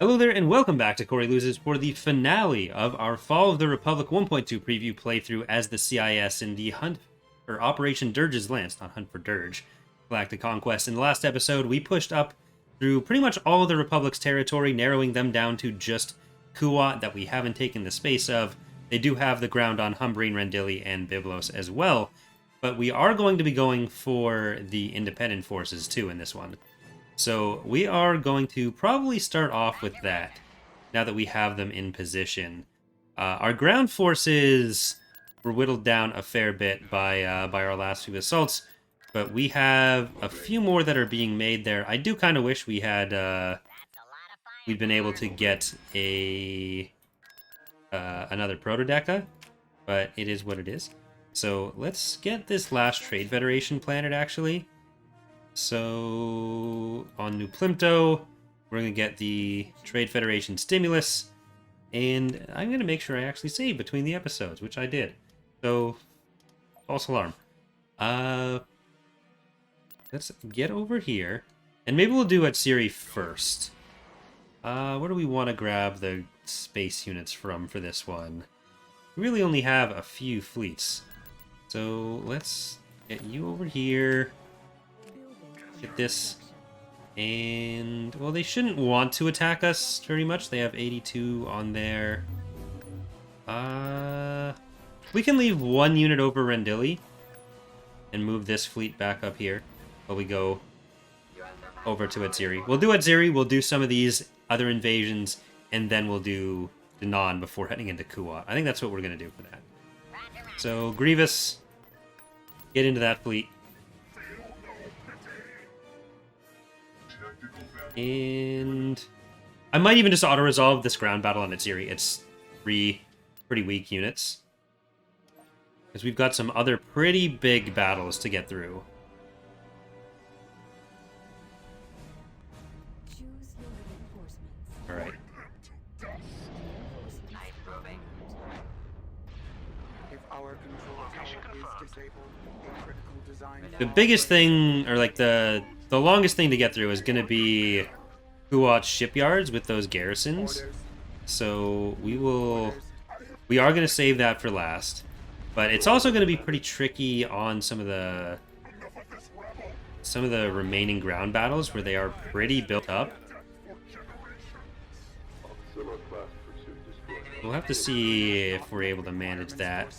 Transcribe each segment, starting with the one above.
Hello there, and welcome back to Corey Loses for the finale of our Fall of the Republic 1.2 preview playthrough as the CIS in the Hunt for Operation Durge's Lance, not Hunt for Durge, Galactic Conquest. In the last episode, we pushed up through pretty much all of the Republic's territory, narrowing them down to just Kuat that we haven't taken the space of. They do have the ground on Humbrine, Rendili, and Byblos as well, but we are going to be going for the independent forces too in this one. So we are going to probably start off with that, now that we have them in position. Our ground forces were whittled down a fair bit by our last few assaults, but we have a few more that are being made there. I do kind of wish we had we'd been able to get another protodeca, but it is what it is. So let's get this last Trade Federation planet, actually. So, on New Plimto, we're going to get the Trade Federation stimulus, and I'm going to make sure I actually save between the episodes, which I did. So, false alarm. Let's get over here, and maybe we'll do Atsiri first. Where do we want to grab the space units from for this one? We really only have a few fleets. So, let's get you over here. Get this, and well, they shouldn't want to attack us very much. They have 82 on there. We can leave one unit over Rendili and move this fleet back up here while we go over to Atsiri. We'll do Atsiri, we'll do some of these other invasions, and then we'll do Danan before heading into Kuat. I think that's what we're going to do for that. So, Grievous, get into that fleet. And I might even just auto-resolve this ground battle on Atsiri. It's 3 pretty weak units, because we've got some other pretty big battles to get through. Alright. The biggest thing, or like the longest thing to get through is going to be Kuat's shipyards with those garrisons. So we are going to save that for last. But it's also going to be pretty tricky on some of the remaining ground battles where they are pretty built up. We'll have to see if we're able to manage that.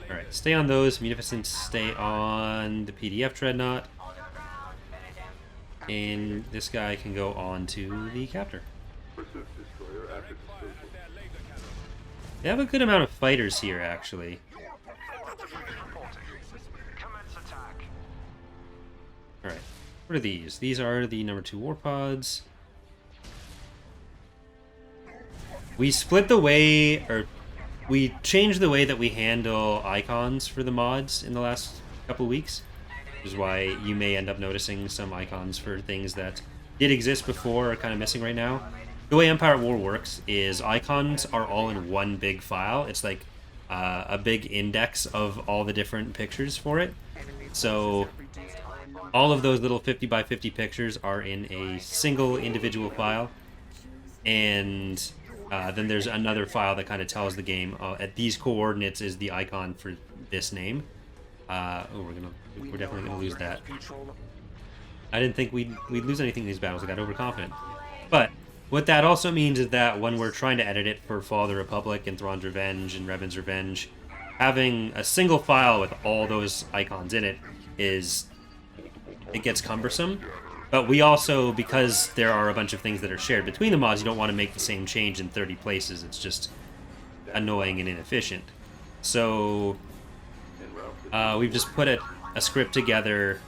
Alright, stay on those. Munificent, stay on the PDF Dreadnought. And this guy can go on to the Captor. They have a good amount of fighters here, actually. Alright, what are these? These are the number 2 warpods. We split the way, or we changed the way that we handle icons for the mods in the last couple weeks, which is why you may end up noticing some icons for things that did exist before are kind of missing right now. The way Empire at War works is icons are all in one big file. It's like a big index of all the different pictures for it. So all of those little 50 by 50 pictures are in a single individual file, and then there's another file that kind of tells the game, at these coordinates is the icon for this name. We're definitely gonna lose that. I didn't think we'd lose anything in these battles. I got overconfident. But what that also means is that when we're trying to edit it for Fall of the Republic and Thrawn's Revenge and Revan's Revenge, having a single file with all those icons in it gets cumbersome. But we also, because there are a bunch of things that are shared between the mods, you don't want to make the same change in 30 places. It's just annoying and inefficient. So we've just put a script together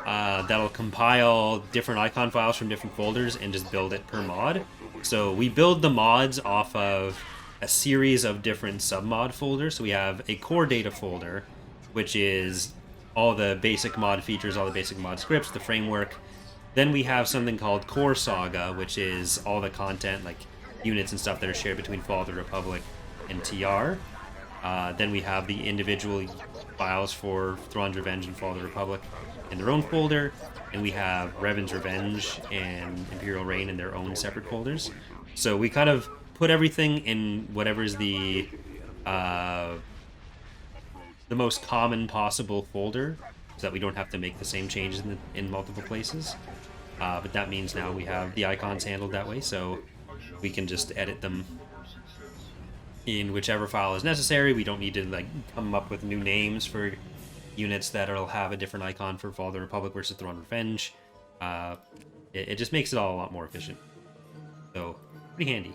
that'll compile different icon files from different folders and just build it per mod. So we build the mods off of a series of different submod folders. So we have a core data folder, which is all the basic mod features, all the basic mod scripts, the framework. Then we have something called Core Saga, which is all the content, like units and stuff that are shared between Fall of the Republic and TR. Then we have the individual files for Thrawn's Revenge and Fall of the Republic in their own folder, and we have Revan's Revenge and Imperial Reign in their own separate folders. So we kind of put everything in whatever's the most common possible folder, so that we don't have to make the same changes in multiple places. But that means now we have the icons handled that way, so we can just edit them in whichever file is necessary. We don't need to like come up with new names for units that'll have a different icon for Fall of the Republic versus Thrawn Revenge. It just makes it all a lot more efficient. So, pretty handy.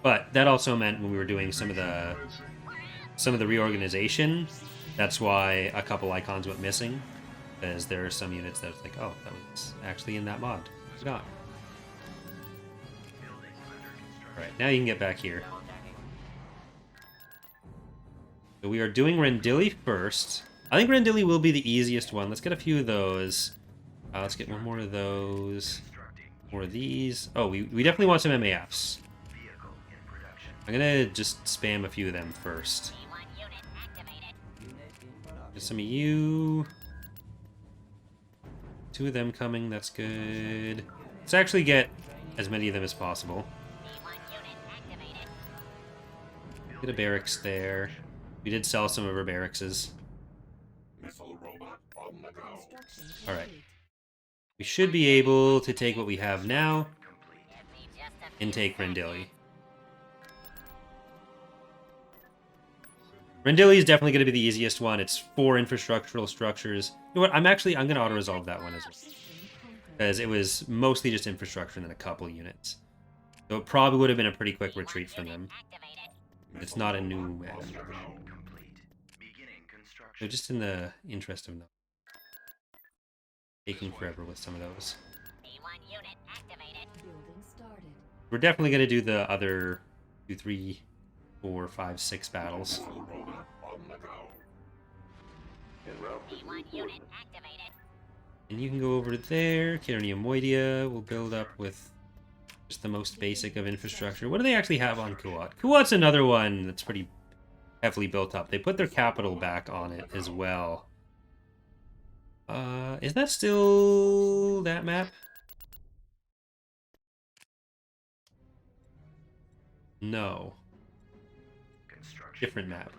But that also meant when we were doing some of the reorganization, that's why a couple icons went missing, because there are some units that it's like, oh, that was actually in that mod. I forgot. Alright, now you can get back here. So we are doing Rendili first. I think Rendili will be the easiest one. Let's get a few of those. Let's get one more of those. More of these. Oh, we definitely want some MAFs. I'm gonna just spam a few of them first. Get some of you. 2 of them coming, that's good. Let's actually get as many of them as possible. Get a barracks there. We did sell some of our barrackses. Alright. We should be able to take what we have now and take Rendili. Rendili is definitely going to be the easiest one. It's 4 infrastructural structures. You know what? I'm going to auto-resolve that one as well, because it was mostly just infrastructure and then a couple units. So it probably would have been a pretty quick retreat from them. It's not a new map. So just in the interest of not taking forever with some of those. We're definitely going to do the other 2, 3, 4, 5, 6 battles. And you can go over there. Caernia Moidia will build up with just the most basic of infrastructure. What do they actually have on Kuat? Kuat's another one that's pretty heavily built up. They put their capital back on it as well. Is that still that map? No. Different map.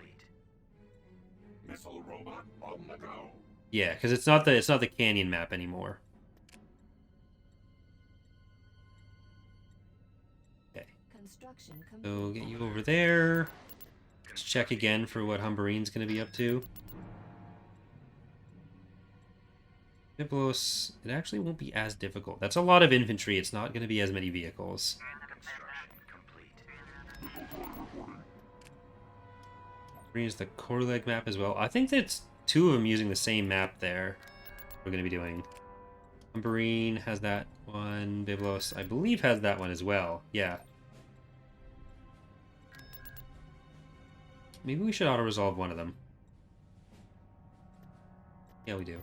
Yeah, because it's not the canyon map anymore. Okay. So get you over there. Let's check again for what Humbarine's going to be up to. Biblos, it actually won't be as difficult. That's a lot of infantry. It's not going to be as many vehicles. Use the Korleg map as well. I think that's 2 of them using the same map there. We're going to be doing. Humbarine has that one. Biblos, I believe, has that one as well. Yeah. Maybe we should auto-resolve one of them. Yeah, we do.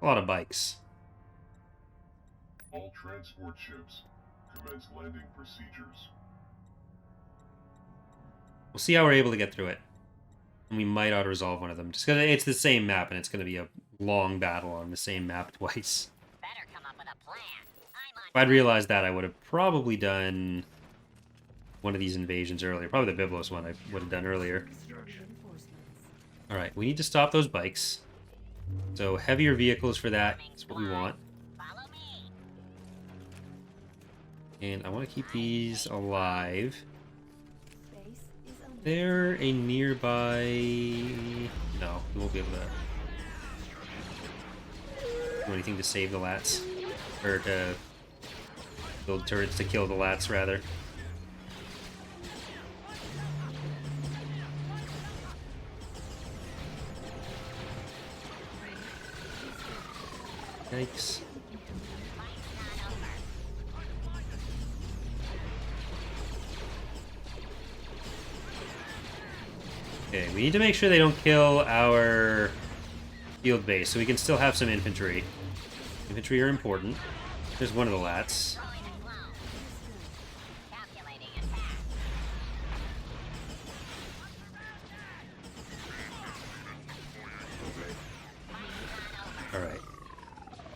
A lot of bikes. All transport ships commence landing procedures. We'll see how we're able to get through it. And we might auto-resolve one of them. Just because it's the same map, and it's going to be a long battle on the same map twice. Better come up with a plan. If I'd realized that, I would have probably done one of these invasions earlier. Probably the Biblos one I would have done earlier. Alright, we need to stop those bikes. So heavier vehicles for that is what we want. Follow me. And I want to keep these alive. They're a nearby... No, we won't be able to do anything to save the lats. Or to build turrets to kill the lats, rather. Yikes. Okay, we need to make sure they don't kill our field base, so we can still have some infantry. Infantry are important. There's one of the lats. Alright.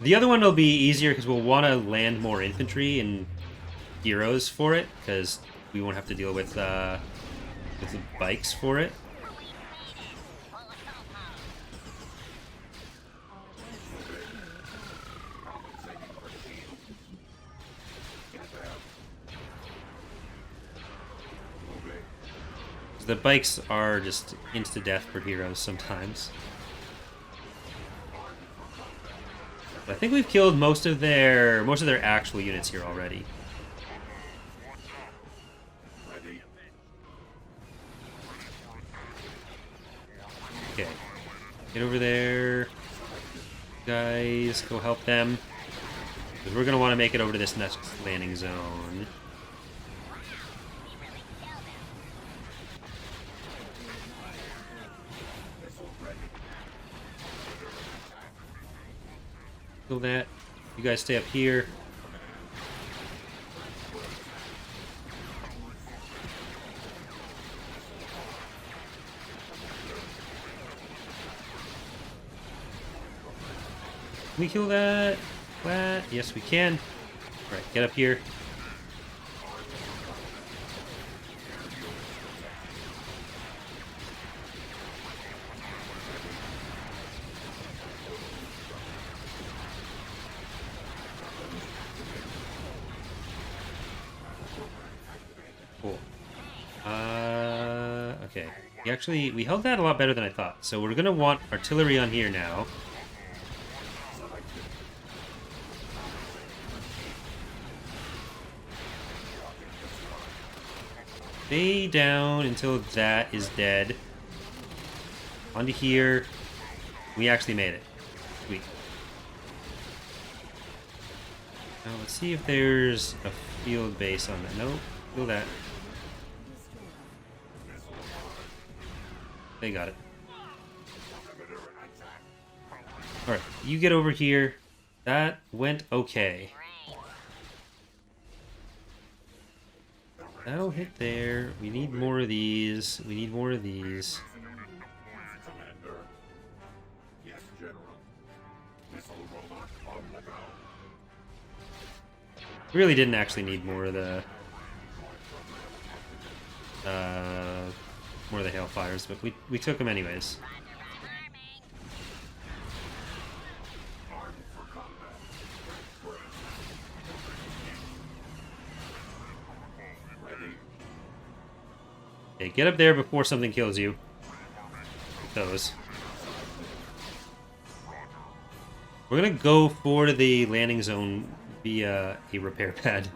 The other one will be easier because we'll want to land more infantry and heroes for it, because we won't have to deal with the bikes for it. The bikes are just insta-death for heroes sometimes. But I think we've killed most of their actual units here already. Okay. Get over there. Guys, go help them. Because we're going to want to make it over to this next landing zone. Kill that. You guys stay up here. Can we kill that? What? Yes, we can. Alright, get up here. Cool. Okay. We held that a lot better than I thought. So we're gonna want artillery on here now. Stay down until that is dead. Onto here. We actually made it. Sweet. Now let's see if there's a field base on that. Nope. Kill that. They got it. Alright, you get over here. That went okay. That'll hit there. We need more of these. We need more of these. Commander. Yes, General. Missile robot on the go. Really didn't actually need more of the Hailfires, but we took them anyways. Okay, get up there before something kills you. With those. We're gonna go for the landing zone via a repair pad.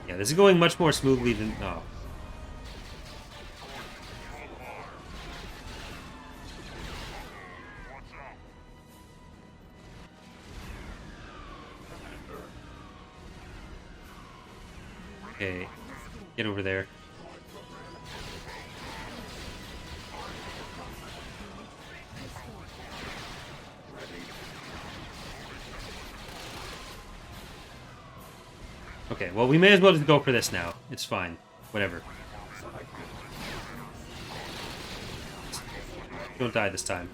Yeah, this is going much more smoothly than... Oh. Okay, get over there. Okay, well, we may as well just go for this now. It's fine. Whatever. Don't die this time.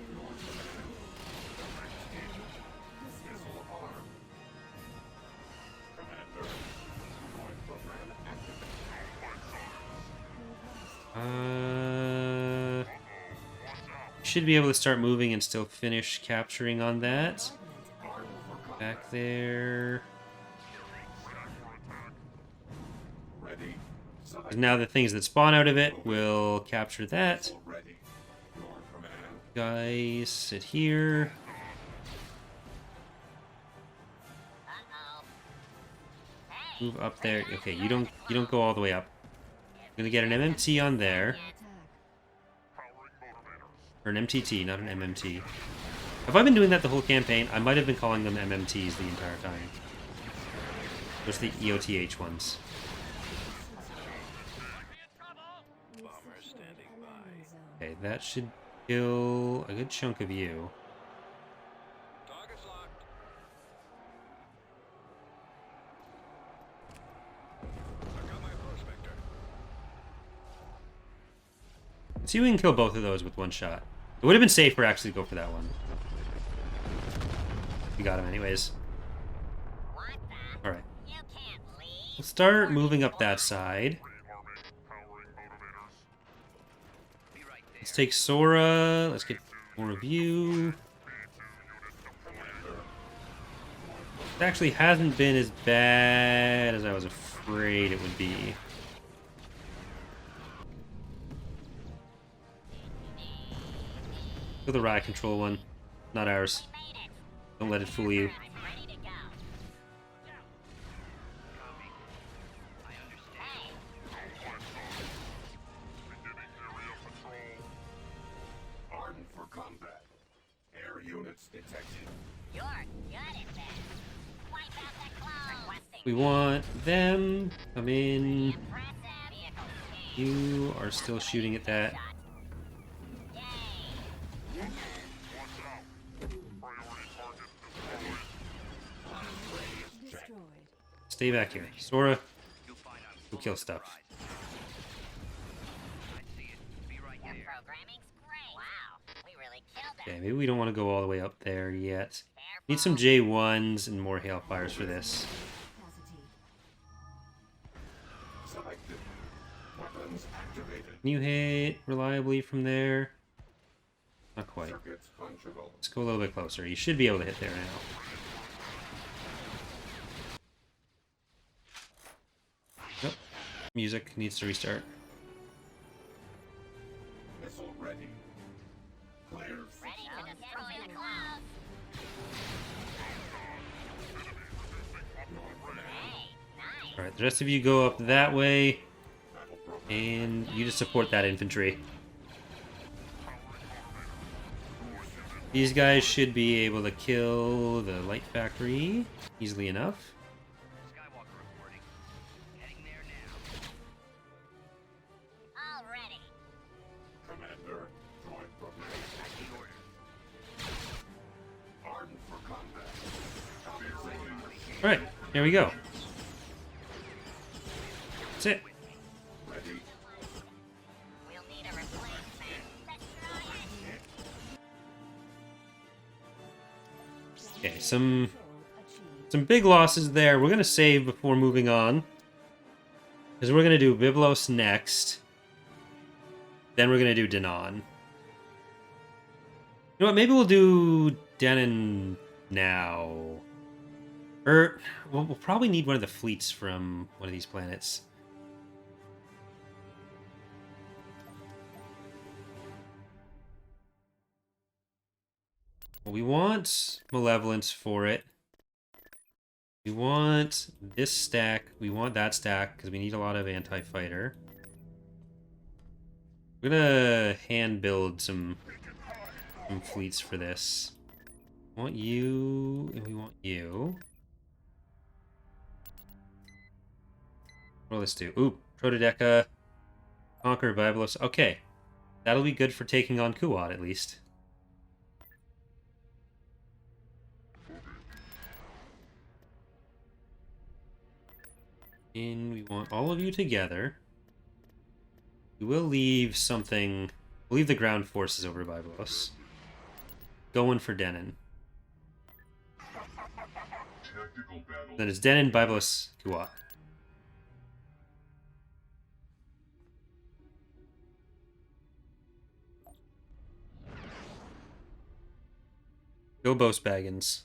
Should be able to start moving and still finish capturing on that. Back there. Now the things that spawn out of it will capture that. Guys, sit here. Move up there. Okay, you don't go all the way up. I'm gonna get an MMT on there. Or an MTT, not an MMT. Have I been doing that the whole campaign? I might have been calling them MMTs the entire time. Those are the EOTH ones. Okay, that should kill a good chunk of you. Let's see if we can kill both of those with one shot. It would have been safer actually to go for that one. We got him anyways. What the? Alright. You can't leave. We'll start moving up that side. Let's take Sora. Let's get more of you. It actually hasn't been as bad as I was afraid it would be. Go the riot control one, not ours. Made it. Don't let it fool you. I'm ready to go. Hey, Armed for combat. Air units detected. you're good at this. Wipe out the clone. Requesting. We want them. Come in. Impressive. Vehicle change. You are still shooting at that. Yay. Stay back here. Sora, go kill stuff. Your programming's great. Wow, we really killed it. Okay, maybe we don't want to go all the way up there yet. Need some J1s and more Hailfires for this. Selected. Weapons activated. Can you hit reliably from there? Not quite. Circuits fungible. Let's go a little bit closer. You should be able to hit there now. Nope. Music needs to restart. Missile ready. Clear. Ready to destroy the clouds. Hey, nice. Alright, the rest of you go up that way, Battle program. and you just support that infantry. These guys should be able to kill the light factory easily enough. All ready. Commander. Droid program. Armed for combat. Alright, here we go. That's it. Ready. We'll need a replacement. Destroy it. Okay, some big losses there. We're gonna save before moving on, because we're gonna do Byblos next. Then we're gonna do Danon. You know what? Maybe we'll do Denon now. Or we'll probably need one of the fleets from one of these planets. Well, we want Malevolence for it. We want this stack. We want that stack because we need a lot of anti-fighter. We're gonna hand build some fleets for this. We want you, and we want you. What will this do? Ooh, Protodeca, Conquer Byblos. Okay, that'll be good for taking on Kuat at least. And we want all of you together. We will leave something. We'll leave the ground forces over by Byblos. Going for Denon. Tactical battle. Then it's Denon, Byblos, Kuat. Go Boast Baggins.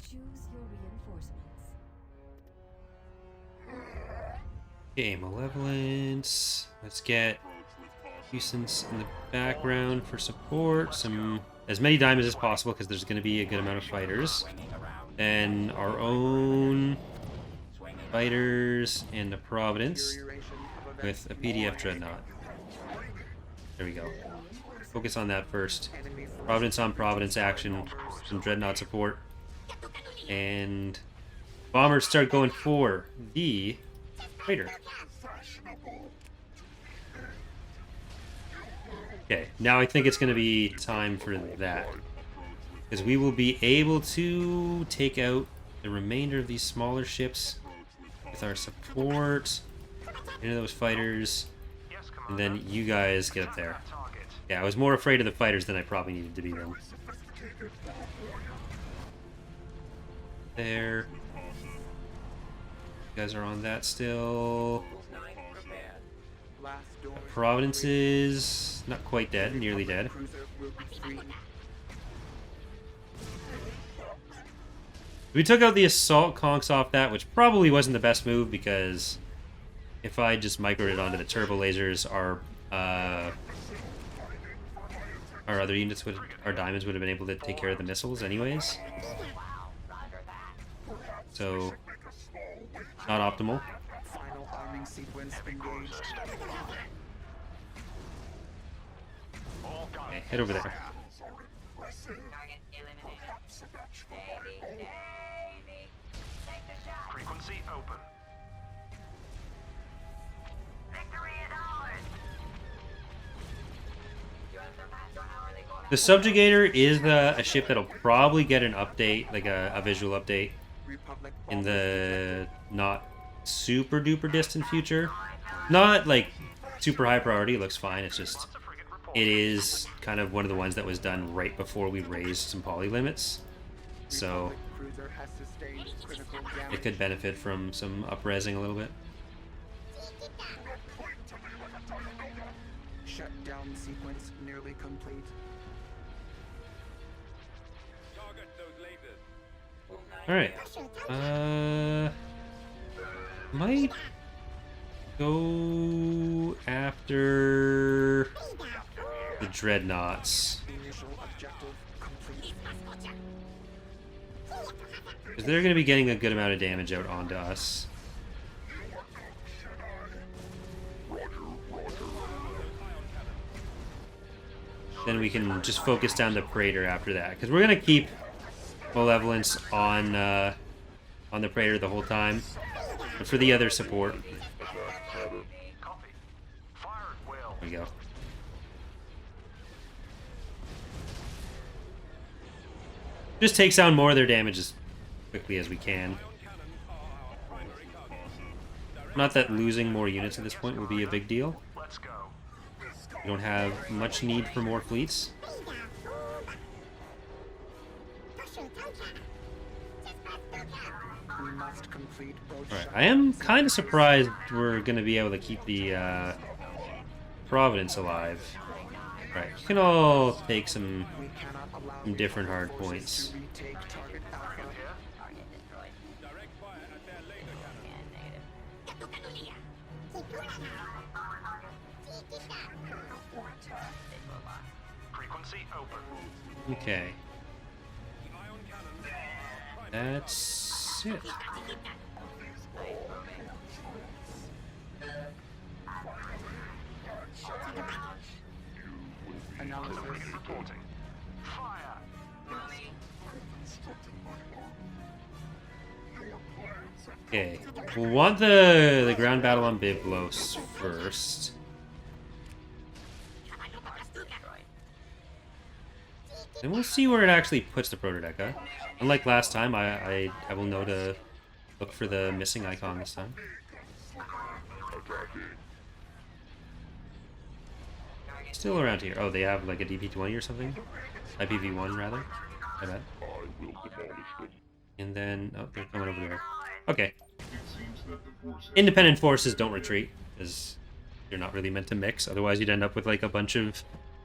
Choose your reinforcements. Okay, Malevolence. Let's get Puissance in the background for support. As many diamonds as possible because there's going to be a good amount of fighters. And our own fighters and a Providence with a PDF Dreadnought. There we go. Focus on that first. Providence on Providence action. Some Dreadnought support. And bombers start going for the Raider. Okay, now I think it's going to be time for that. Because we will be able to take out the remainder of these smaller ships with our support into those fighters. And then you guys get up there. Yeah, I was more afraid of the fighters than I probably needed to be then. There. You guys are on that still. Providence is not quite dead, nearly dead. We took out the assault conks off that, which probably wasn't the best move because if I just microed it onto the turbo lasers, our other units would, our diamonds would have been able to take care of the missiles anyways. So, not optimal. Final arming sequence engaged. Okay, head over there. Target eliminated. Davey. Take the shot. Frequency open. Victory is ours. You have surpassed your hourly quota. The Subjugator is a ship that'll probably get an update, like a visual update, Republic in the not super duper distant future. Not like super high priority, it looks fine, it's just, it is kind of one of the ones that was done right before we raised some poly limits. So cruiser has sustained critical damage. it could benefit from some up-resing a little bit. Shutdown sequence nearly complete. Alright. Might go after the dreadnoughts. Initial objective complete. Because they're going to be getting a good amount of damage out onto us. Then we can just focus down the Praetor after that. Because we're going to keep Malevolence on the Praetor the whole time. But for the other support. Copy. Fire at will. There we go. Just takes down more of their damage as quickly as we can. Not that losing more units at this point will be a big deal. Let's go. We don't have much need for more fleets. We must complete both. Alright, I am kind of surprised we're going to be able to keep the Providence alive. Right, you can all take some We cannot allow some different hard forces points. to retake target Alpha. Target destroyed. Yeah, negative. Frequency open. Okay. That's it. Analysis. Reporting. Fire. Okay. We'll want the ground battle on Byblos first. And we'll see where it actually puts the Protodeca. Unlike last time, I will know to look for the missing icon this time. Still around here. Oh, they have like a DP-20 or something? IPV-1 rather. I bet. And then, oh, they're coming over there. Okay. It seems that the force has Independent forces don't retreat, because you're not really meant to mix. Otherwise, you'd end up with like a bunch of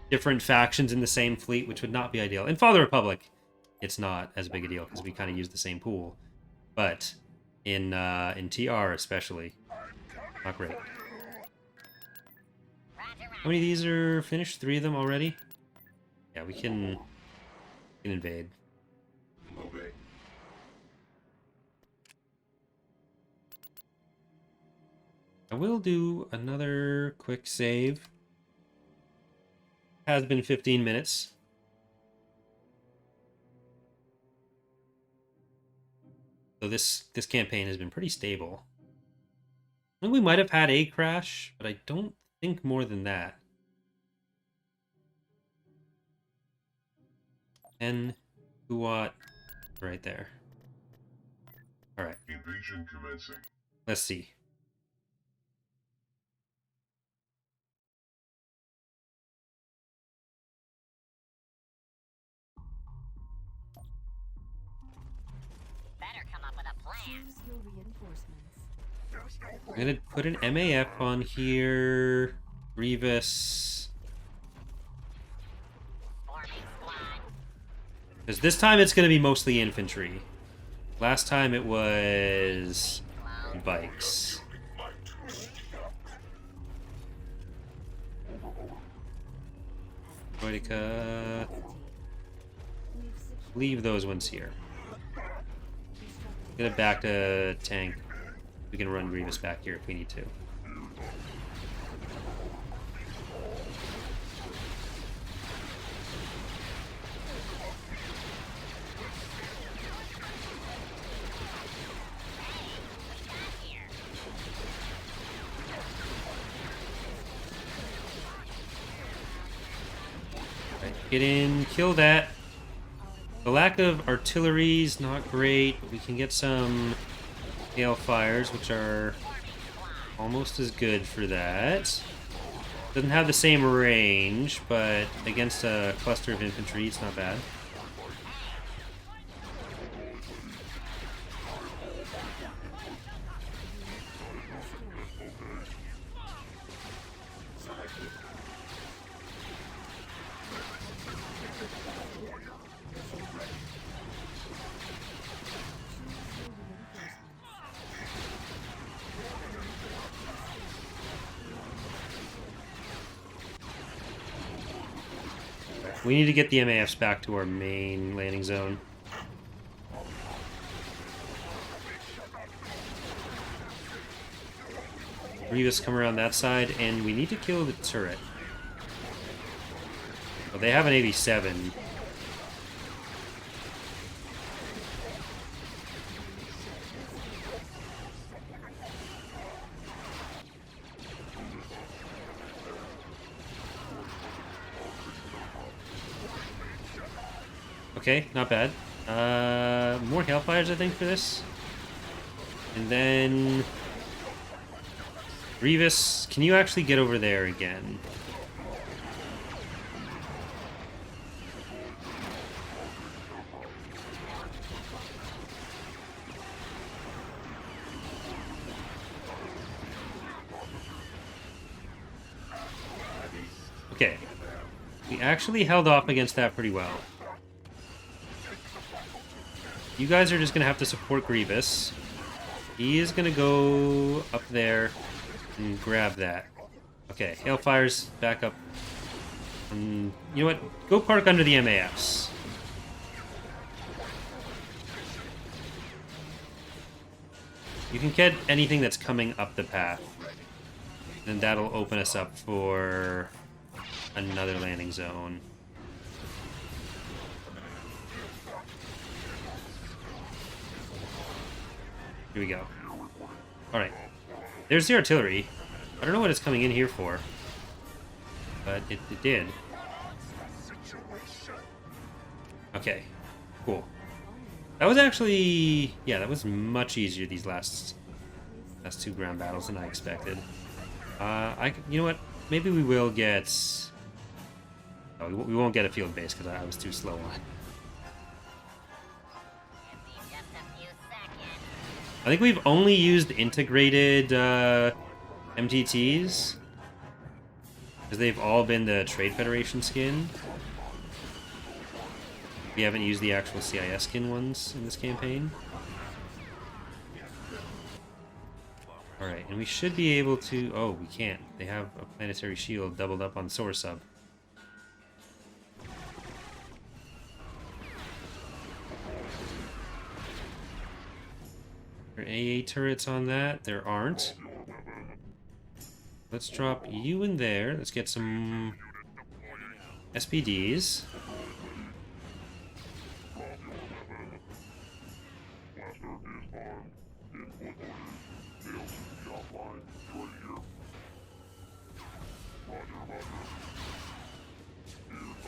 different factions in the same fleet, which would not be ideal. In Father Republic, it's not as big a deal because we kind of use the same pool. But in TR especially, not great. How many of these are finished? 3 of them already? Yeah, we can invade. obey. I will do another quick save. Has been 15 minutes. So this campaign has been pretty stable. I think we might have had a crash, but I don't think more than that. And Kuat right there. All right, Invasion commencing. let's see. plan. Choose your reinforcements. I'm gonna put an MAF on here. Grievous. Forming squad. Because this time it's gonna be mostly infantry. Last time it was bikes. Droideka. Leave those ones here. Get it back to tank. We can run Grievous back here if we need to. Right, get in, kill that. The lack of artillery is not great, but we can get some hail fires, which are almost as good for that. Doesn't have the same range, but against a cluster of infantry, it's not bad. We need to get the MAFs back to our main landing zone. Grievous come around that side, and we need to kill the turret. Oh, they have an 87. Okay, not bad. More Hailfires, I think, for this. And then... Grievous, can you actually get over there again? Okay. We actually held off against that pretty well. You guys are just going to have to support Grievous. He is going to go up there and grab that. Okay, Hailfire's back up. You know what? Go park under the MAFs. You can get anything that's coming up the path. Then that'll open us up for another landing zone. Here we go. Alright. There's the artillery. I don't know what it's coming in here for. But it did. Okay. Cool. That was actually... Yeah, that was much easier these last two ground battles than I expected. You know what? Maybe we will get... Oh, we won't get a field base because I was too slow on it. I think we've only used integrated MTTs because they've all been the Trade Federation skin. We haven't used the actual CIS skin ones in this campaign. Alright, and we should be able to... Oh, we can't. They have a planetary shield doubled up on Soar Sub. Are AA turrets on that? There aren't. Let's drop you in there. Let's get some SPDs.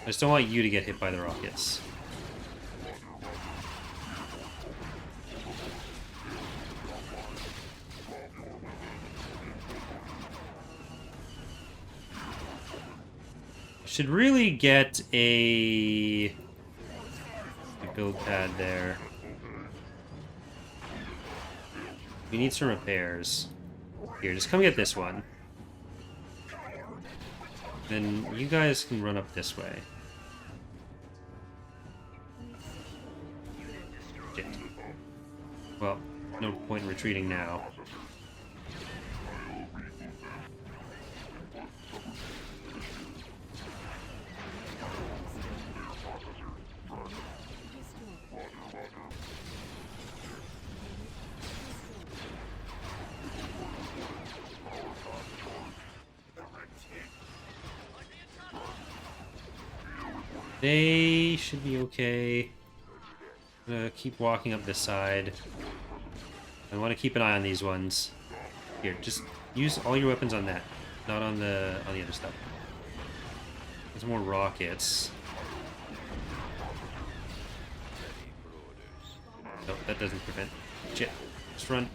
I just don't want you to get hit by the rockets. Should really get a build pad there. We need some repairs. Here, just come get this one. Then you guys can run up this way. Shit. Well, no point in retreating now. They should be okay. I'm gonna keep walking up this side. I want to keep an eye on these ones. Here, just use all your weapons on that, not on the other stuff. There's more rockets. Nope, that doesn't prevent. Shit. Just run.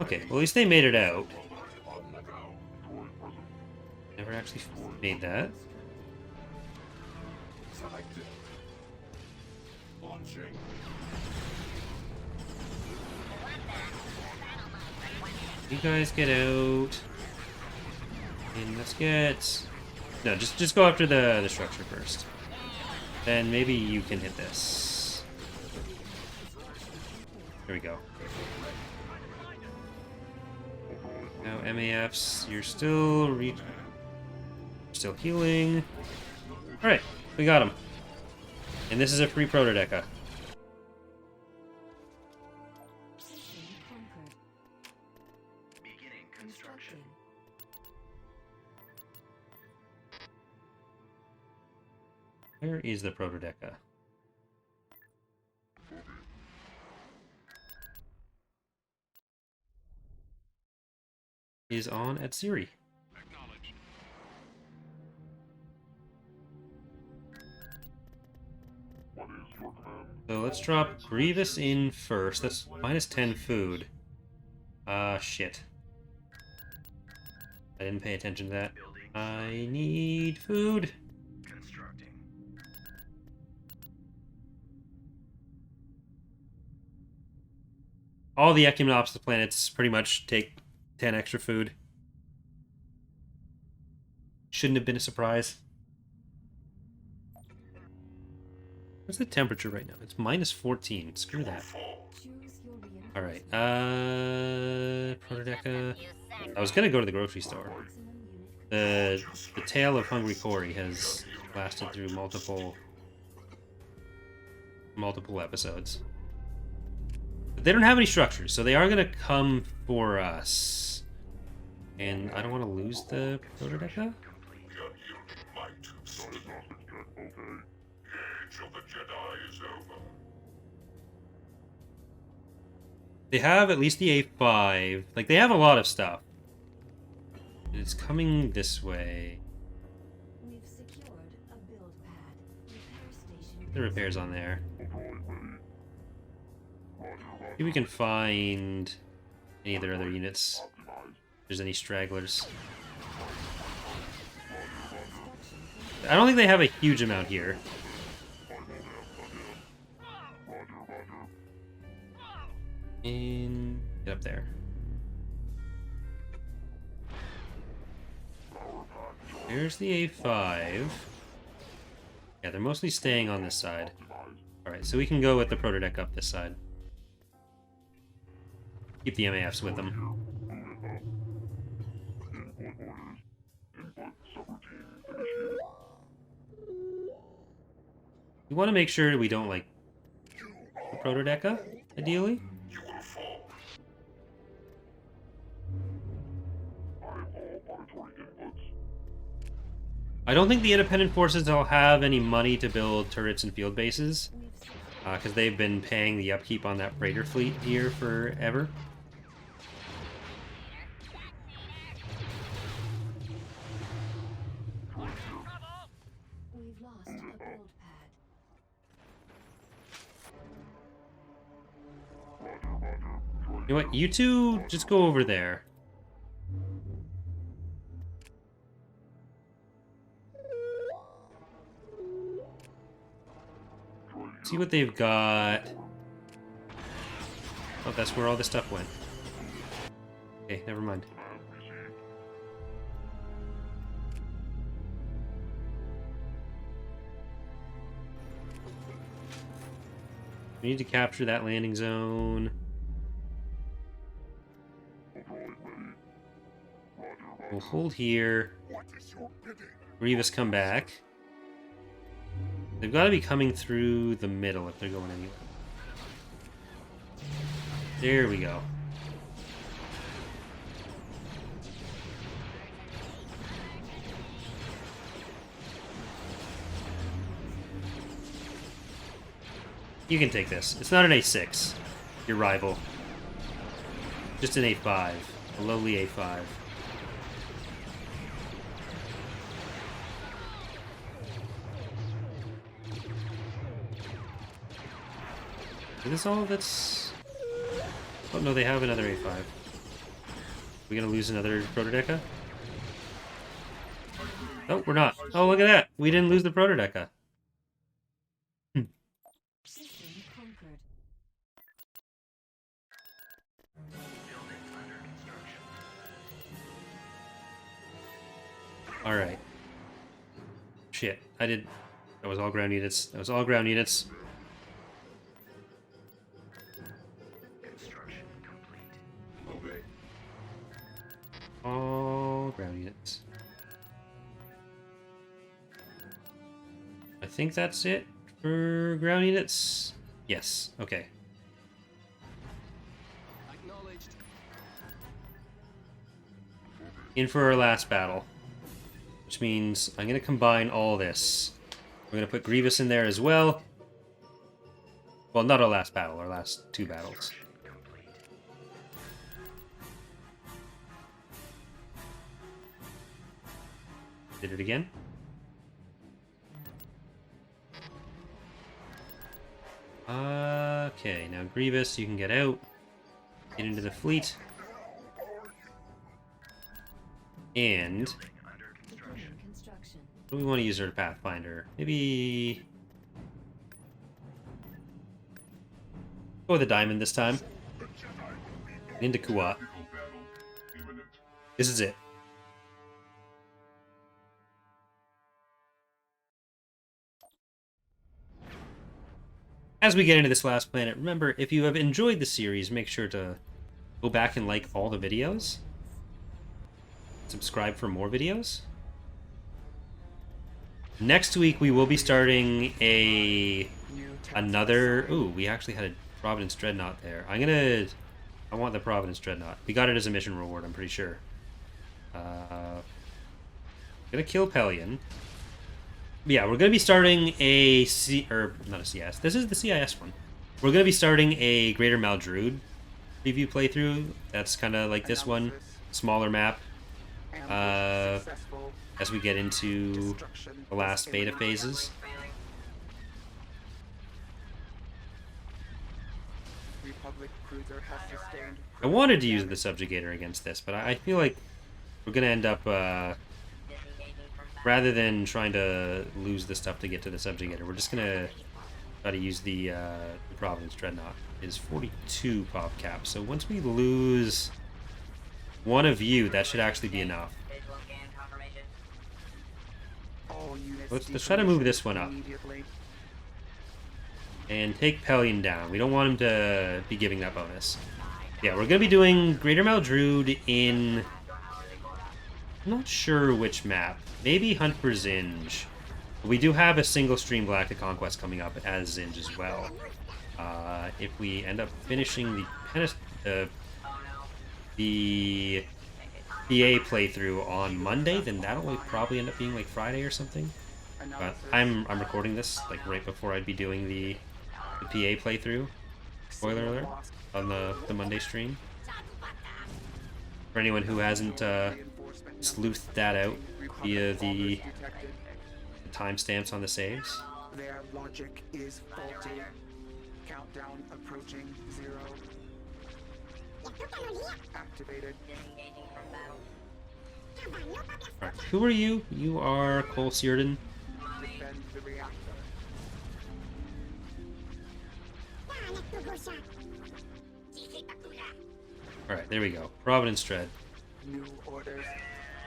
Okay, well at least they made it out. Never actually made that. You guys get out. And let's get... No, just go after the structure first. Then maybe you can hit this. There we go. Now MAFs, you're still healing. Alright, we got him. And this is a free protodeca. Beginning construction. Where is the protodeca? Is on at Siri. Acknowledged. So let's drop Grievous in first. That's minus 10 food. Shit. I didn't pay attention to that. I need food. Constructing. All the Ecumenops planets pretty much take 10 extra food. Shouldn't have been a surprise. What's the temperature right now? It's minus 14. Screw that. Alright, protodeca. I was gonna go to the grocery store. The tale of Hungry Cory has lasted through multiple episodes. But they don't have any structures, so they are gonna come for us. And I don't want to lose the protodeca. They have at least the A5. Like, they have a lot of stuff. And it's coming this way. We've secured a build pad. Repair station. The repairs on there. See if we can find any of their other units. If there's any stragglers. I don't think they have a huge amount here. And get up there. There's the A5. Yeah, they're mostly staying on this side. Alright, so we can go with the protodeck up this side. Keep the MAFs with them. We want to make sure we don't, like, the protodeca, ideally. I don't think the independent forces will have any money to build turrets and field bases, because they've been paying the upkeep on that freighter fleet here forever. We've lost a build pad. You know what? You two just go over there. see what they've got. Oh, that's where all this stuff went. Okay, never mind. We need to capture that landing zone. We'll hold here. Grievous come back. They've got to be coming through the middle if they're going anywhere. There we go. You can take this. It's not an A6, your rival. Just an A5, a lowly A5. Is this all that's... Oh no, they have another A5. We gonna lose another Protodeca? No, we're not. Oh, look at that! We didn't lose the Protodeca. System conquered. Alright. Shit, I did... That was all ground units. That was all ground units. Construction complete. All ground units. I think that's it for ground units. Yes, okay. In for our last battle. Which means I'm going to combine all this. We're going to put Grievous in there as well. Well, not our last battle, our last two battles. Did it again? Okay, now Grievous, you can get out. Get into the fleet. And... Beginning construction. what do we want to use her Pathfinder? Maybe... go with the diamond this time. Into Kuat. Battle imminent. This is it. As we get into this last planet, remember, if you have enjoyed the series, make sure to go back and like all the videos. Subscribe for more videos. Next week, we will be starting another... Ooh, we actually had a Providence Dreadnought there. I want the Providence Dreadnought. We got it as a mission reward, I'm pretty sure. Gonna kill Pelion. Yeah, we're gonna be starting a not a CS. This is the CIS one. We're gonna be starting a Greater Maldrude preview playthrough. That's kind of like this one, smaller map. As we get into the last beta phases. I wanted to use the Subjugator against this, but I feel like we're gonna end up rather than trying to lose the stuff to get to the Subjugator, we're just gonna try to use the Providence Dreadnought. It is 42 pop cap, so once we lose one of you, that should actually be enough. Let's try to move this one up. And take Pelion down. We don't want him to be giving that bonus. Yeah, we're going to be doing Greater Maldrude in... I'm not sure which map. Maybe Hunt for Zinj. We do have a single stream Galactic Conquest coming up as Zinj as well. If we end up finishing the PA playthrough on Monday, then that'll probably end up being like Friday or something. But I'm recording this like right before I'd be doing the PA playthrough. Spoiler alert on the Monday stream. For anyone who hasn't sleuthed that out via the timestamps on the saves. Their logic is faulty. Countdown approaching 0. Activated. Right. Who are you? You are Cole Searden. Defend the reactor. Alright, there we go. Providence Dread. New orders.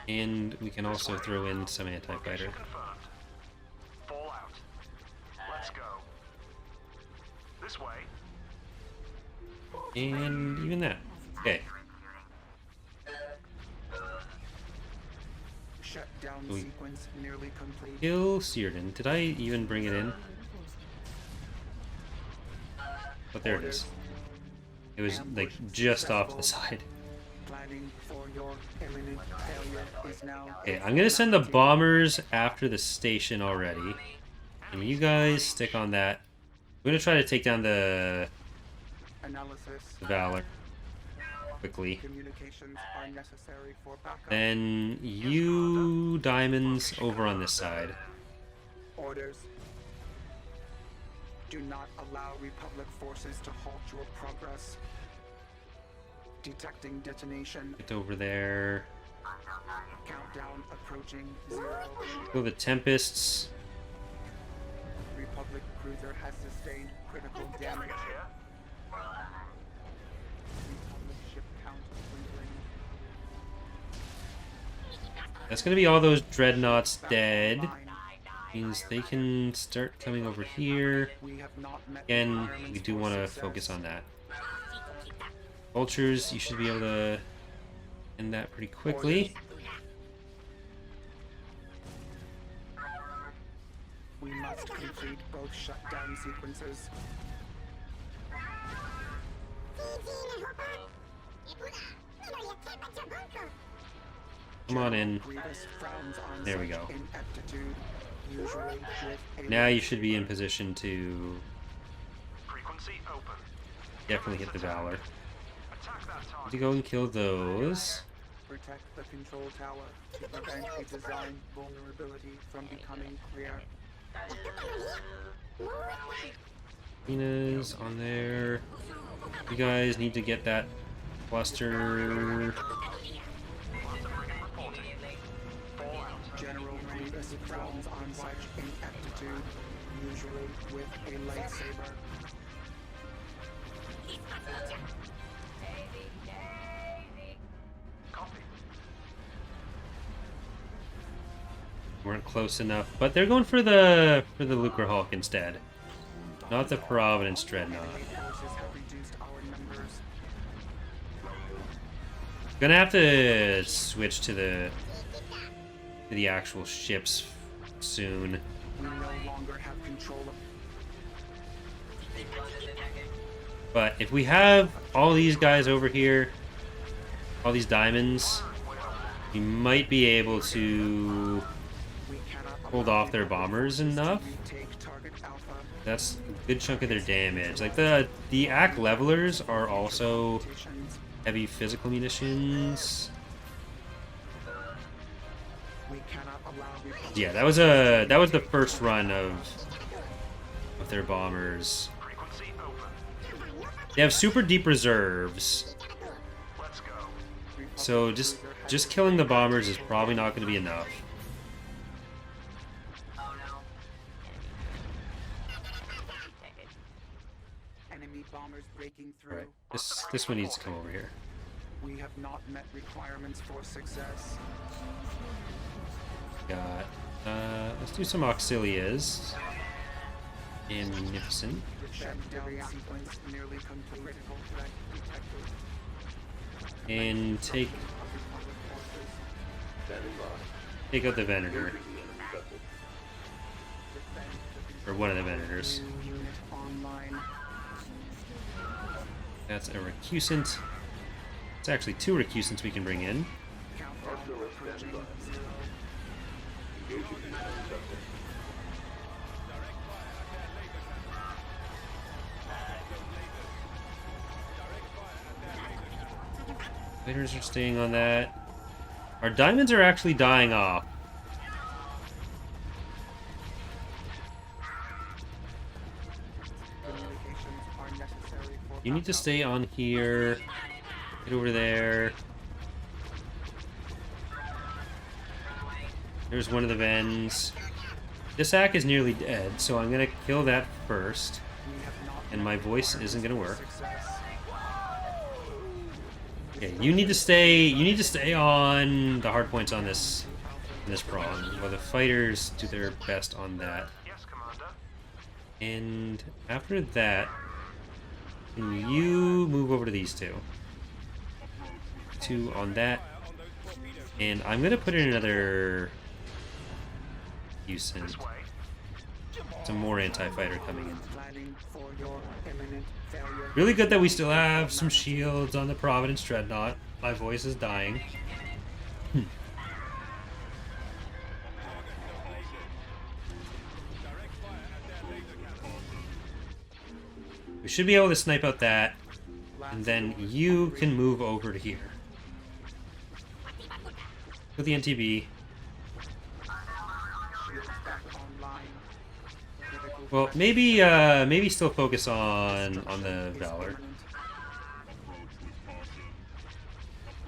And we can also throw in some anti-fighter. Confirmed. Fall out. Let's go. This way. And even that. Okay. Shutdown We- sequence nearly complete. Kill Searden. Did I even bring it in? But there it is. It was like just off to the side. Planning for your imminent failure is now. Okay, I'm gonna send the bombers after the station already. And you guys stick on that. I'm gonna try to take down the Analysis. Valor quickly. Communications are necessary for backup. Then you diamonds over on this side. Orders. Do not allow Republic forces to halt your progress. Detecting detonation. Get over there. Countdown approaching 0. Kill the Tempests. Republic cruiser has sustained critical damage. Here. Republic ship count dwindling. That's gonna be all those dreadnoughts dead. Line. Means they can start coming over here. We have not met Again, requirements we do for want to success. focus on that. Vultures, you should be able to end that pretty quickly. We must complete both shutdown sequences. Come on in. Grievous frowns on There we such go. ineptitude, usually with a Now you should be in position to Frequency open. definitely hit the Valor. Attack that To target. go and kill those. protect the control tower to prevent a design vulnerability from becoming clear. Mina's on there. You guys need to get that cluster. General Grievous frowns on such ineptitude, usually with a lightsaber. Copy. Weren't close enough, but they're going for the Lucre Hulk instead, not the Providence Dreadnought. Forces have reduced our numbers. Gonna have to switch to the actual ships soon. We no longer have control of. But if we have all these guys over here, all these diamonds, we might be able to We cannot hold off their bombers enough. retake target alpha. That's a good chunk of their damage. Like the AC levelers are also Mutations. heavy physical munitions. We cannot allow Republic Yeah, that was the first run of their bombers. Frequency open. They have super deep reserves, Let's go. so just killing the bombers is probably not going to be enough. enemy bombers breaking through. Right, this one needs to come over here. We have not met requirements for success. Got let's do some auxilias. And munificent. Shutdown sequence nearly complete. Critical threat detected. And take out the Venator. Or one of the Venators. New unit online. That's a recusant. It's actually 2 recusants we can bring in. Countdown approaching 0. Fighters are staying on that. Our diamonds are actually dying off. Communications are necessary for You need to backup. stay on here. Get over there. There's one of the Vens. This hack is nearly dead, so I'm gonna kill that first. We have not and my voice isn't gonna work. Success. Okay, you need to stay on the hard points on this prong, while the fighters do their best on that. Yes, Commander. And after that, can you move over to these two? Two on that. And I'm gonna put in another Houston. This way. Some more anti-fighter coming in. Planning for your imminent failure. Really good that we still have some shields on the Providence Dreadnought. My voice is dying. We should be able to snipe out that, and then you can move over to here. With the NTB. Shields back online. Critical Well, threat maybe still focus on the is Valor. imminent.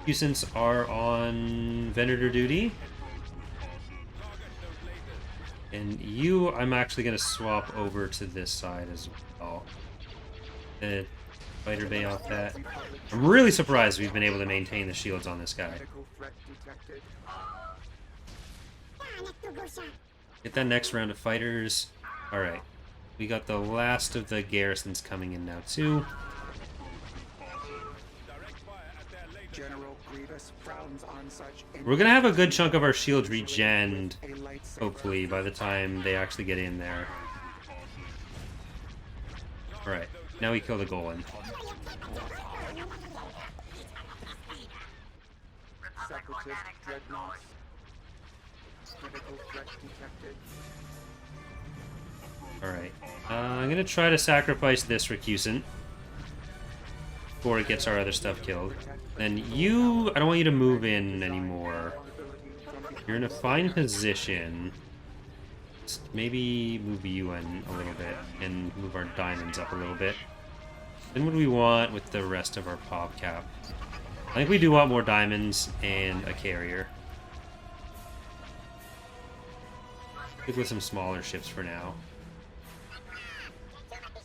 Houston's are on Venator duty. And you, I'm actually going to swap over to this side as well. Fighter bay off that. I'm really surprised we've been able to maintain the shields on this guy. Critical threat detected. Get that next round of fighters. Alright. We got the last of the garrisons coming in now, too. General Grievous frowns on such. We're going to have a good chunk of our shields regened, A lightsaber. hopefully, by the time they actually get in there. Alright. Now we kill the Golan. Separatist dreadnoughts. Critical threat detected. Alright. I'm going to try to sacrifice this Recusant before it gets our other stuff killed. Then you... I don't want you to move in anymore. You're in a fine position. Just maybe move you in a little bit and move our diamonds up a little bit. Then what do we want with the rest of our pop cap? I think we do want more diamonds and a carrier. Stick with some smaller ships for now.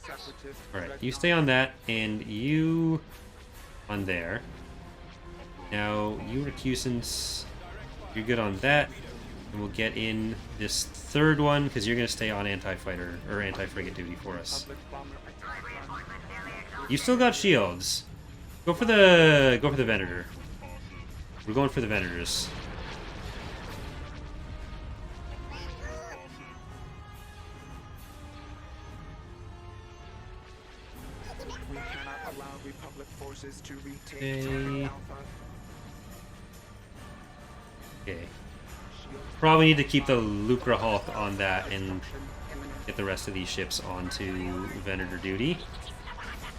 Separatist Alright, you stay on that, and you on there. Now, you Recusants, you're good on that. And we'll get in this third one, because you're going to stay on anti-fighter, or anti-frigate duty for us. public bomber attack run. You still got shields. Go for the Venator. We're going for the Venators. We cannot allow Republic forces to retain Okay. Target Alpha. Okay. Shields Probably need to keep the Lucra Hulk on that and destruction imminent. get the rest of these ships onto Venator duty.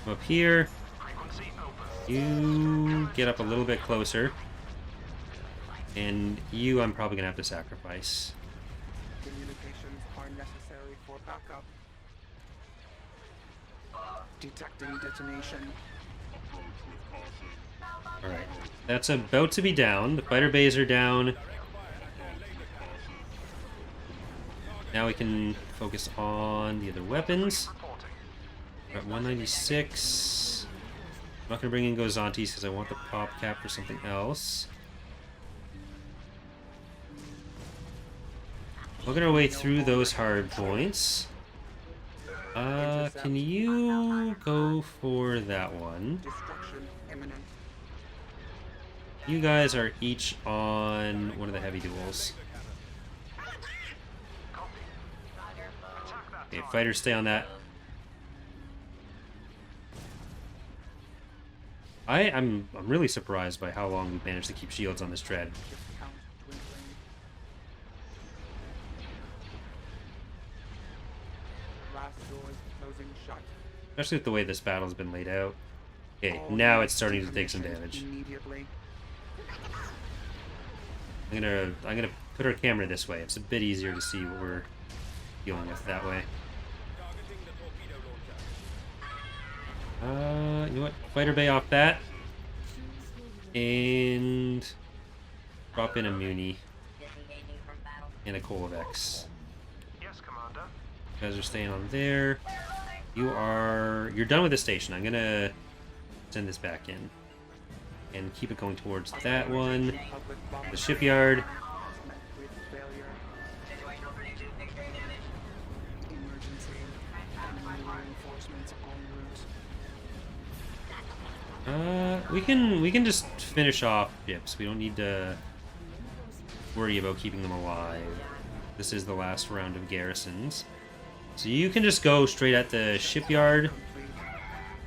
Come up here. Frequency open. You get up a little bit closer. And you, I'm probably going to have to sacrifice. Communications are necessary for backup. Detecting detonation. Alright. That's about to be down. The fighter bays are down. Now we can focus on the other weapons. Reporting. We're at 196. I'm not going to bring in Gozantes because I want the pop cap for something else. Working our way through those hard points. Can you go for that one? Destruction imminent. You guys are each on one of the heavy duels. Okay, fighters stay on that. I'm really surprised by how long we've managed to keep shields on this dread. Ship count dwindling. Blast doors closing shut. Especially with the way this battle's been laid out. Okay, All now units it's starting to take some decommissioned damage. Immediately. I'm gonna put our camera this way. It's a bit easier to see what we're dealing with that way. You know what? Fighter bay off that. And drop in a Muni Disengaging from battle. and a Kolovex. Yes, Commander. You guys are staying on there. You're done with the station. I'm gonna send this back in and keep it going towards that one. Public bomber The shipyard. met with failure. Emergency. Enemy reinforcements en route. We can just finish off ships. We don't need to worry about keeping them alive. This is the last round of garrisons. So you can just go straight at the shipyard.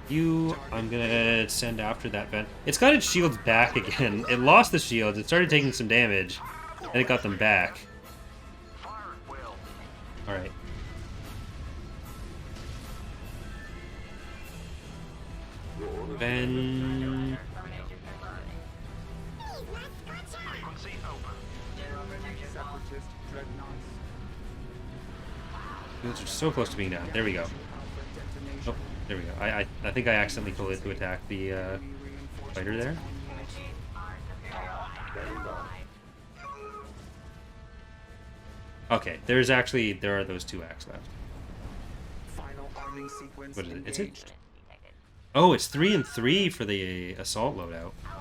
I'm gonna send after that vent. It's got its shields back again. It lost the shields. It started taking some damage, and it got them back. Fire at will. All right. Ben, Frequency open. Separatist dreadnoughts. those are so close to being down. There we go. Alpha detonation. Oh, there we go. I think I accidentally pulled it to attack the fighter there. Okay, there are those 2 acts left. Final arming sequence What is it? Is engaged. it? Oh, it's 3 and 3 for the assault loadout. I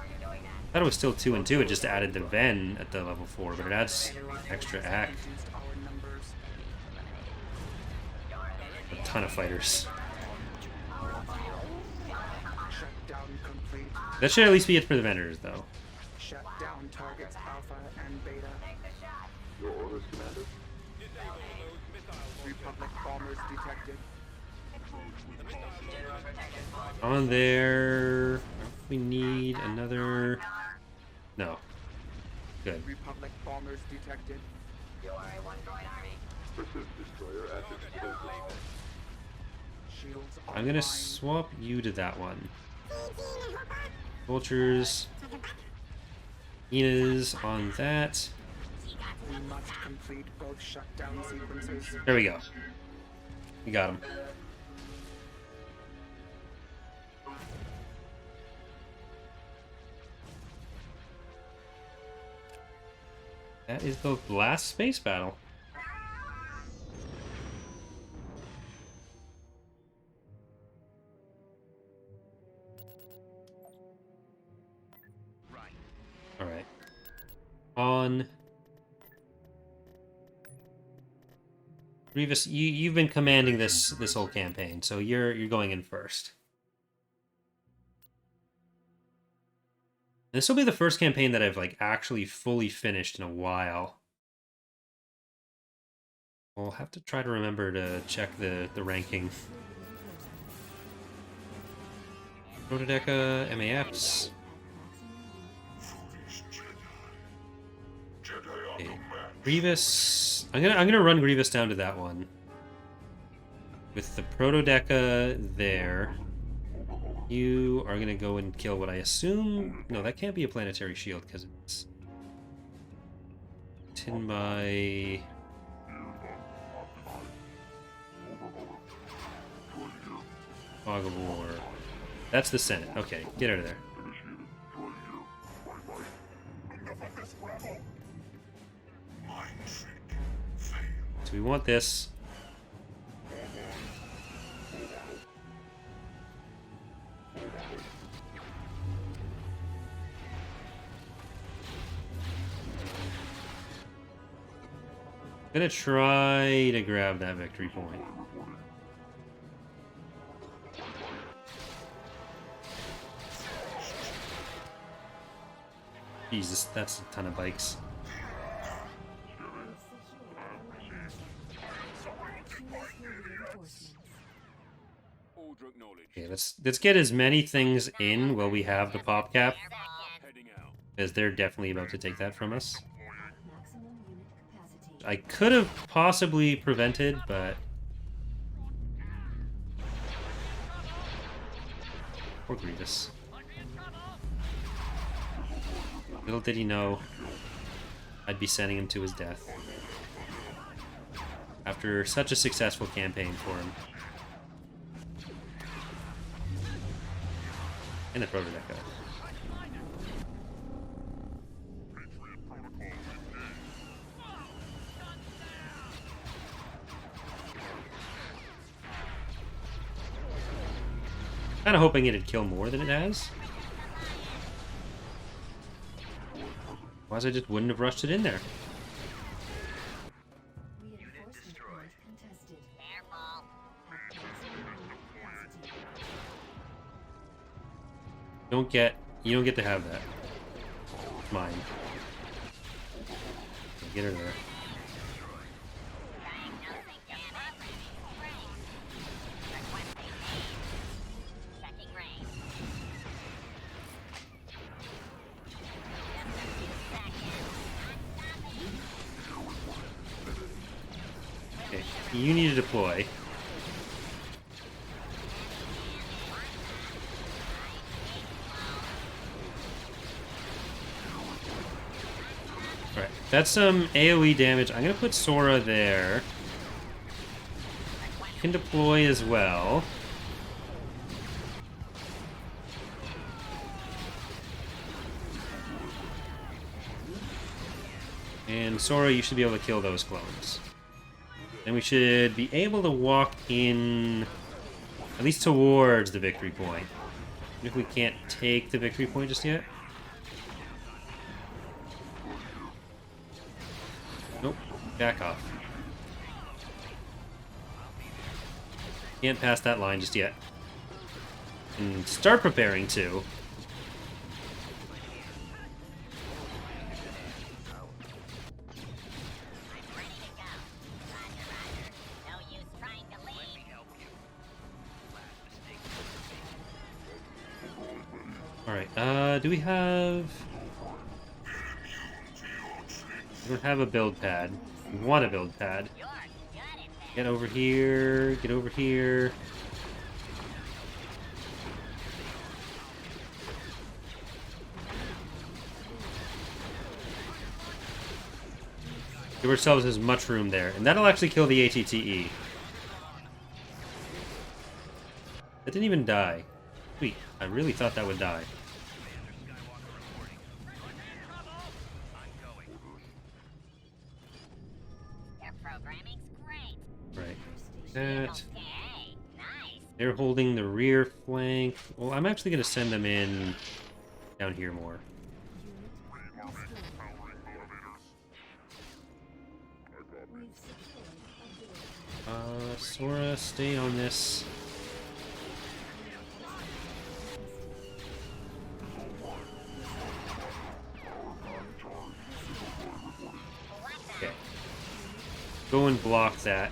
thought it was still 2 and 2. It just added the Ven at the level 4, but it adds extra act. Reduced our numbers. A ton of fighters. Shutdown complete. That should at least be it for the vendors, though. Shut down targets Alpha and Beta. Your orders, Commander? Republic bombers detected. On there, we need another. No. Good. Republic bombers detected. Pursuit destroyer at disposal. Shields I'm gonna online. swap you to that one. Vultures. Ina's on that. We must complete both shutdown sequences. There we go. We got him. That is the last space battle. All right. On Grievous, you've been commanding this whole campaign, so you're going in first. This will be the first campaign that I've like actually fully finished in a while. I'll have to try to remember to check the ranking. Protodeca, MAFs. Okay. Grievous. I'm gonna run Grievous down to that one. With the Protodeca there. You are gonna go and kill what I assume. No, that can't be a planetary shield because it's tin by. Fog of War. That's the Senate. Okay, get out of there. So we want this. Gonna try to grab that victory point. Jesus, that's a ton of bikes. Okay, let's get as many things in while we have the pop cap, because they're definitely about to take that from us. I could have possibly prevented, but poor Grievous. Little did he know I'd be sending him to his death after such a successful campaign for him. And the Protodeca. Kind of hoping it'd kill more than it has. Otherwise, I just wouldn't have rushed it in there. Reinforcement point contested. Careful. You don't get to have that. It's mine. Get her there. Diagnosing damage. Requesting aid. Checking range. Just a few seconds. I'm stopping. Okay, you need to deploy. Alright, that's some AoE damage. I'm gonna put Sora there. You can deploy as well. And Sora, you should be able to kill those clones. Then we should be able to walk in, at least towards the victory point. Even if we can't take the victory point just yet. Nope, back off. Can't pass that line just yet. And start preparing to. Ready to go. Roger, roger. No use trying to leave. Alright, do we have... We don't have a build pad. We want a build pad. You're good at this. Get over here, get over here. Give ourselves as much room there, and that'll actually kill the ATTE. That didn't even die. Sweet, I really thought that would die. Your programming's great. Right. That. Okay, nice. They're holding the rear flank. Well, I'm actually going to send them in down here more. We've secured a build pad. Sora, stay on this. Okay. Go and block that.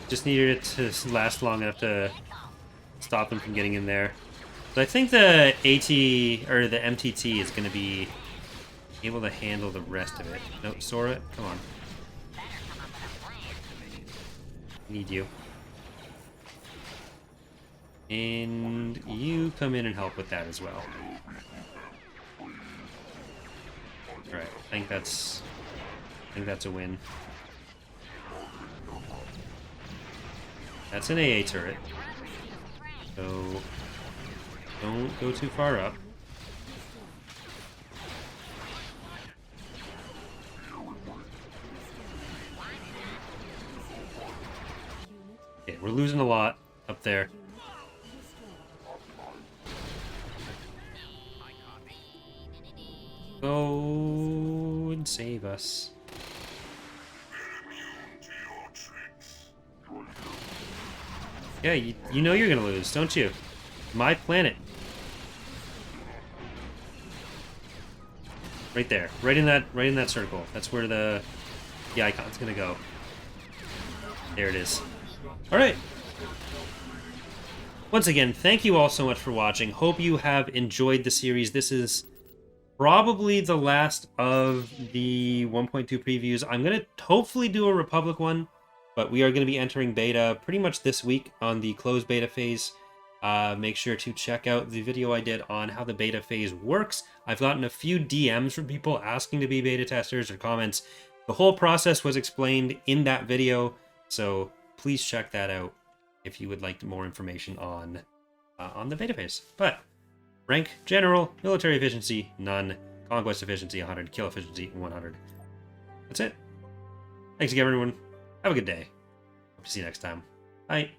Just needed it to last long enough to stop them from getting in there. So I think the AT, or the MTT is going to be able to handle the rest of it. No, Sora, come on. Need you. And you come in and help with that as well. Alright, I think that's a win. That's an AA turret. So don't go too far up. Okay, we're losing a lot up there. Go and save us. Yeah, you know you're gonna lose, don't you? My planet. Right there, right in that circle. That's where the icon's gonna go. There it is. All right. Once again, thank you all so much for watching. Hope you have enjoyed the series. This is probably the last of the 1.2 previews. I'm gonna hopefully do a Republic one, but we are going to be entering beta pretty much this week on the closed beta phase. Make sure to check out the video I did on how the beta phase works. I've gotten a few DMs from people asking to be beta testers or comments. The whole process was explained in that video, so please check that out if you would like more information on the beta phase. But rank, general, military efficiency, none. Conquest efficiency, 100. Kill efficiency, 100. That's it. Thanks again, everyone. Have a good day. Hope to see you next time. Bye.